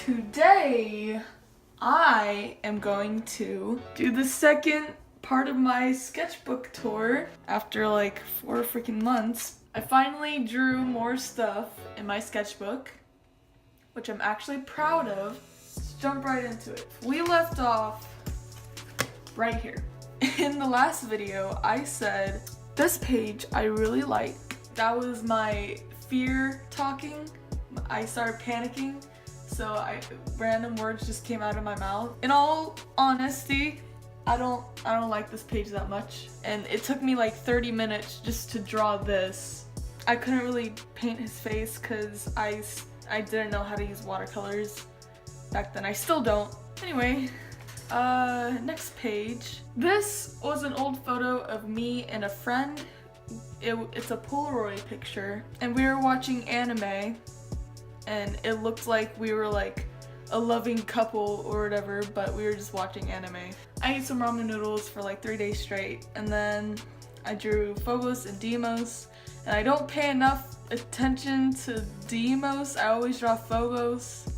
Today, I am going to do the second part of my sketchbook tour after like 4 freaking months. I finally drew more stuff in my sketchbook, which I'm actually proud of. Let's jump right into it. We left off right here. In the last video, I said, this page I really like. That was my fear talking. I started panicking, so random words just came out of my mouth. In all honesty, I don't like this page that much, and it took me like 30 minutes just to draw this. I couldn't really paint his face because I didn't know how to use watercolors back then. I still don't. Anyway, next page. This was an old photo of me and a friend. It's a Polaroid picture, and we were watching anime, and it looked like we were like a loving couple or whatever, but we were just watching anime. I ate some ramen noodles for like 3 days straight, and then I drew Phobos and Deimos, and I don't pay enough attention to Deimos. I always draw Phobos.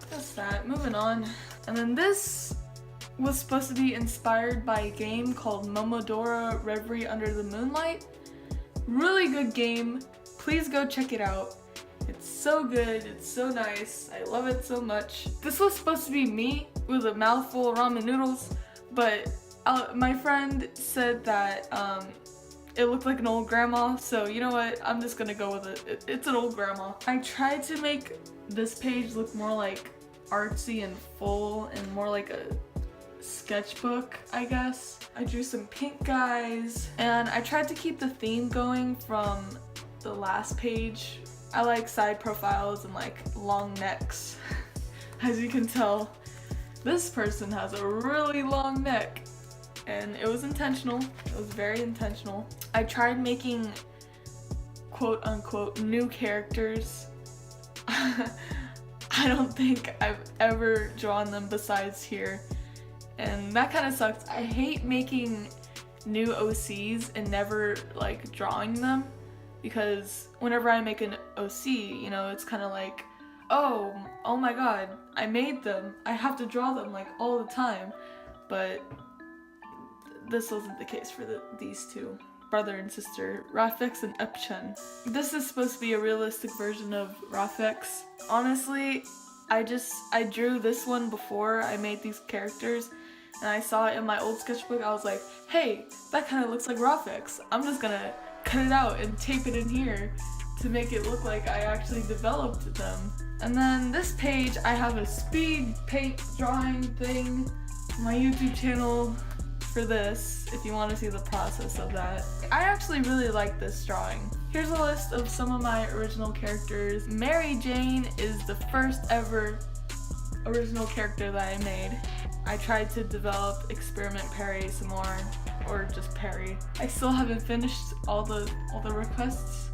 That's that. Moving on. And then this was supposed to be inspired by a game called Momodora Reverie Under the Moonlight. Really good game. Please go check it out. It's so good, it's so nice, I love it so much. This was supposed to be me with a mouthful of ramen noodles, but my friend said that it looked like an old grandma, so you know what, I'm just gonna go with it. It's an old grandma. I tried to make this page look more like artsy and full and more like a sketchbook, I guess. I drew some pink guys, and I tried to keep the theme going from the last page. I like side profiles and like long necks. As you can tell, this person has a really long neck, and it was intentional. It was very intentional. I tried making quote unquote new characters. I don't think I've ever drawn them besides here, and that kind of sucks. I hate making new OCs and never like drawing them, because whenever I make an OC, you know, it's kind of like, oh my god, I made them. I have to draw them like all the time. But this wasn't the case for these two, brother and sister, Rafix and Epchun. This is supposed to be a realistic version of Rafix. Honestly, I drew this one before I made these characters, and I saw it in my old sketchbook. I was like, hey, that kind of looks like Rafix. I'm just gonna cut it out and tape it in here to make it look like I actually developed them. And then this page, I have a speed paint drawing thing on my YouTube channel for this, if you want to see the process of that. I actually really like this drawing. Here's a list of some of my original characters. Mary Jane is the first ever original character that I made. I tried to develop Experiment Perry some more, or just Perry. I still haven't finished all the requests,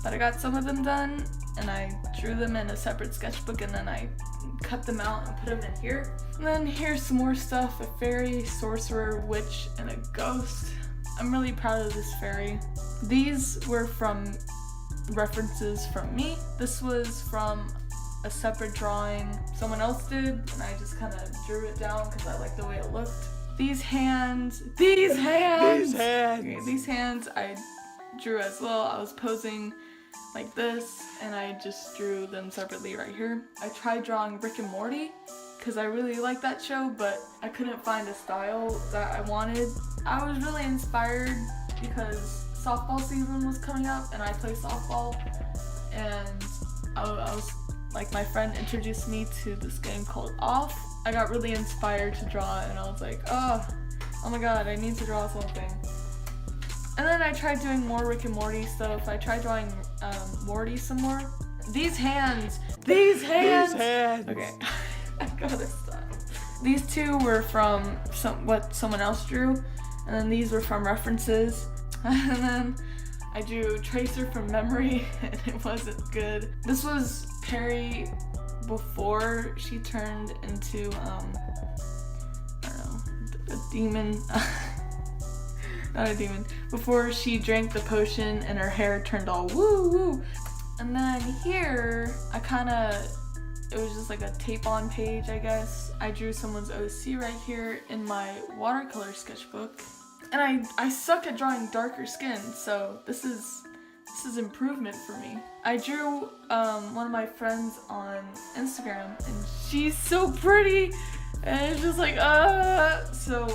but I got some of them done, and I drew them in a separate sketchbook, and then I cut them out and put them in here. And then here's some more stuff: a fairy, sorcerer, witch, and a ghost. I'm really proud of this fairy. These were from references from me. This was from a separate drawing someone else did, and I just kind of drew it down because I like the way it looked. These hands I drew as well. I was posing like this, and I just drew them separately right here. I tried drawing Rick and Morty because I really like that show, but I couldn't find a style that I wanted. I was really inspired because softball season was coming up, and I play softball, and I was like, my friend introduced me to this game called Off. I got really inspired to draw it, and I was like, oh my god, I need to draw something. And then I tried doing more Rick and Morty stuff. I tried drawing Morty some more. These hands! Okay, I gotta stop. These two were from what someone else drew, and then these were from references. And then I drew Tracer from memory, and it wasn't good. This was Perry before she turned into, I don't know, a demon. Not a demon. Before she drank the potion and her hair turned all woo woo. And then here, I kind of It was just like a tape on page, I guess. I drew someone's OC right here in my watercolor sketchbook. And I suck at drawing darker skin, so this is improvement for me. I drew one of my friends on Instagram, and she's so pretty, and it's just like, so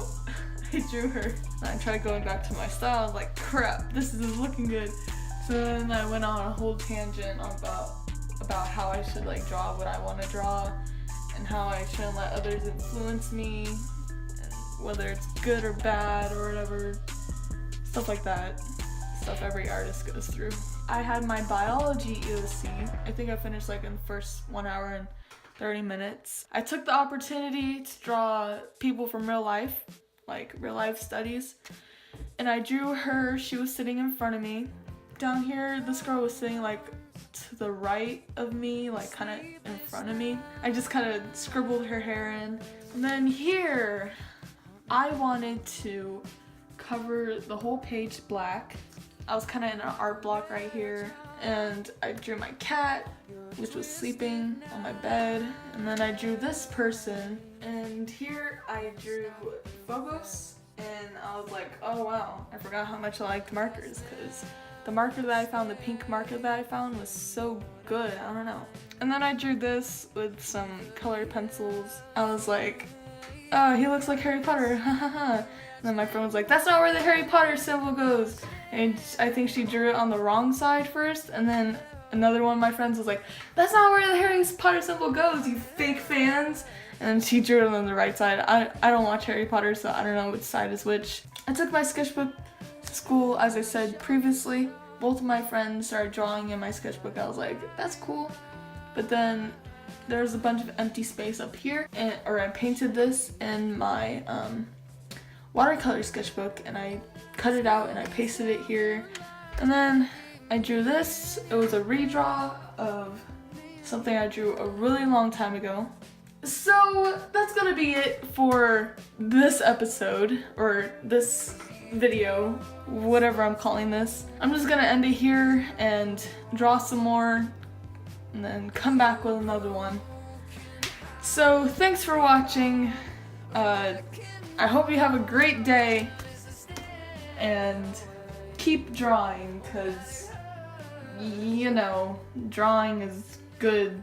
I drew her. And I tried going back to my style. I was like, crap, this is looking good. So then I went on a whole tangent about how I should like draw what I want to draw, and how I shouldn't let others influence me, and whether it's good or bad or whatever, stuff like that. Stuff every artist goes through. I had my biology EOC. I think I finished like in the first 1 hour and 30 minutes. I took the opportunity to draw people from real life, like real life studies. And I drew her. She was sitting in front of me. Down here, this girl was sitting like to the right of me, like kind of in front of me. I just kind of scribbled her hair in. And then here, I wanted to cover the whole page black. I was kind of in an art block right here, and I drew my cat, which was sleeping on my bed, and then I drew this person, and here I drew Phobos, and I was like, oh wow, I forgot how much I liked markers, because the marker that I found, the pink marker that I found, was so good, I don't know. And then I drew this with some colored pencils. I was like, oh, he looks like Harry Potter, ha ha ha. And then my friend was like, that's not where the Harry Potter symbol goes. And I think she drew it on the wrong side first, and then another one of my friends was like, that's not where the Harry Potter symbol goes, you fake fans. And then she drew it on the right side. I don't watch Harry Potter, so I don't know which side is which. I took my sketchbook to school, as I said previously. Both of my friends started drawing in my sketchbook. I was like, that's cool. But then there's a bunch of empty space up here, or I painted this in my watercolor sketchbook, and I cut it out and I pasted it here. And then I drew this. It was a redraw of something I drew a really long time ago. So that's gonna be it for this episode, or this video, whatever I'm calling this. I'm just gonna end it here and draw some more and then come back with another one. So thanks for watching. I hope you have a great day, and keep drawing, because, you know, drawing is good.